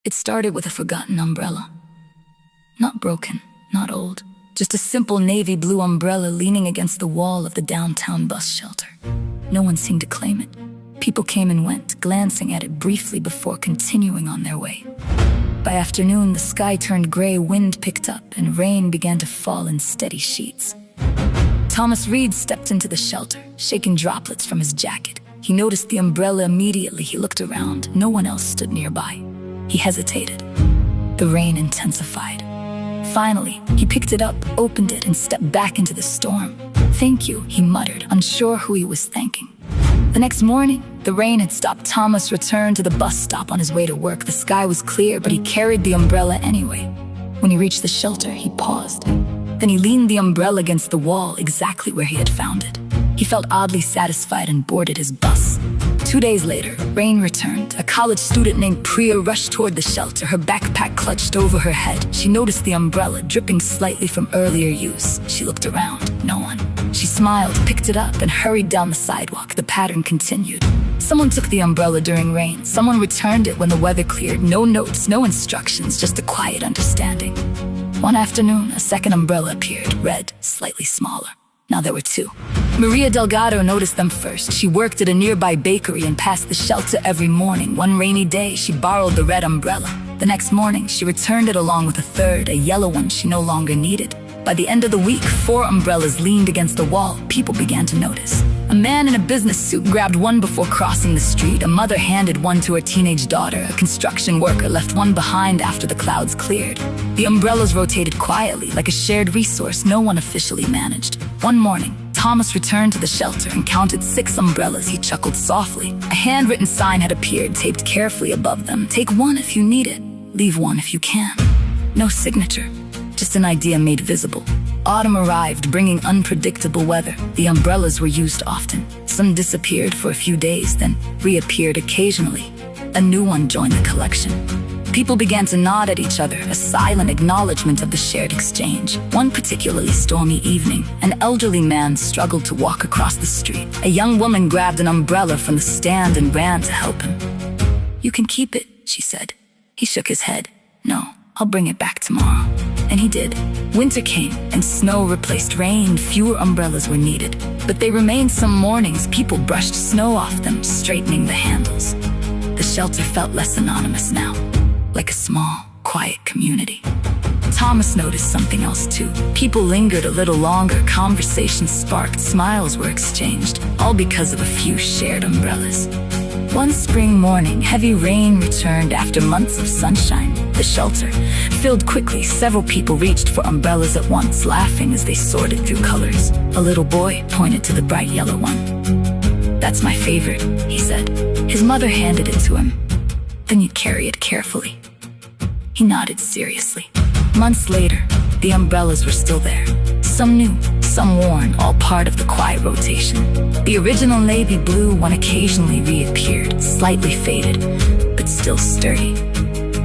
It started with a forgotten umbrella. Not broken, not old, just a simple navy blue umbrella leaning against the wall of the downtown bus shelter. No one seemed to claim it. People came and went, glancing at it briefly before continuing on their way. By afternoon, the sky turned gray, wind picked up, and rain began to fall in steady sheets. Thomas Reed stepped into the shelter, shaking droplets from his jacket. He noticed the umbrella immediately. He looked around. No one else stood nearby. He hesitated. The rain intensified. Finally, he picked it up, opened it, and stepped back into the storm. "Thank you," he muttered, unsure who he was thanking. The next morning, the rain had stopped. Thomas returned to the bus stop on his way to work. The sky was clear, but he carried the umbrella anyway. When he reached the shelter, he paused. Then he leaned the umbrella against the wall, exactly where he had found it. He felt oddly satisfied and boarded his bus. 2 days later, rain returned. A college student named Priya rushed toward the shelter, her backpack clutched over her head. She noticed the umbrella dripping slightly from earlier use. She looked around. No one. She smiled, picked it up, and hurried down the sidewalk. The pattern continued. Someone took the umbrella during rain. Someone returned it when the weather cleared. No notes, no instructions, just a quiet understanding. One afternoon, a second umbrella appeared, red, slightly smaller. Now there were two. Maria Delgado noticed them first. She worked at a nearby bakery and passed the shelter every morning. One rainy day, she borrowed the red umbrella. The next morning, she returned it along with a third, a yellow one she no longer needed. By the end of the week, 4 umbrellas leaned against the wall. People began to notice. A man in a business suit grabbed one before crossing the street. A mother handed one to her teenage daughter. A construction worker left one behind after the clouds cleared. The umbrellas rotated quietly, like a shared resource no one officially managed. One morning, Thomas returned to the shelter and counted 6 umbrellas. He chuckled softly. A handwritten sign had appeared, taped carefully above them. "Take one if you need it. Leave one if you can." No signature, just an idea made visible. Autumn arrived, bringing unpredictable weather. The umbrellas were used often. Some disappeared for a few days, then reappeared occasionally. A new one joined the collection. People began to nod at each other, a silent acknowledgement of the shared exchange. One particularly stormy evening, an elderly man struggled to walk across the street. A young woman grabbed an umbrella from the stand and ran to help him. "You can keep it," she said. He shook his head. "No, I'll bring it back tomorrow." And he did. Winter came, and snow replaced rain. Fewer umbrellas were needed. But they remained. Some mornings, people brushed snow off them, straightening the handles. The shelter felt less anonymous now, like a small, quiet community. Thomas noticed something else too. People lingered a little longer, conversations sparked, smiles were exchanged, all because of a few shared umbrellas. One spring morning, heavy rain returned after months of sunshine. The shelter filled quickly. Several people reached for umbrellas at once, laughing as they sorted through colors. A little boy pointed to the bright yellow one. "That's my favorite," he said. His mother handed it to him. "Then you carry it carefully." He nodded seriously. Months later, the umbrellas were still there. Some new, some worn, all part of the quiet rotation. The original navy blue one occasionally reappeared, slightly faded, but still sturdy.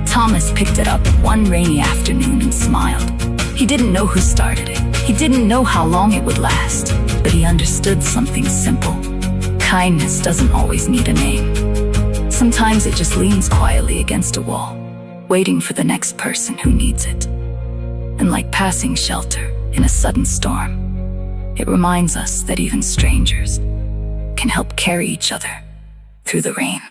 Thomas picked it up one rainy afternoon and smiled. He didn't know who started it. He didn't know how long it would last, but he understood something simple. Kindness doesn't always need a name. Sometimes it just leans quietly against a wall, waiting for the next person who needs it. And like passing shelter in a sudden storm, it reminds us that even strangers can help carry each other through the rain.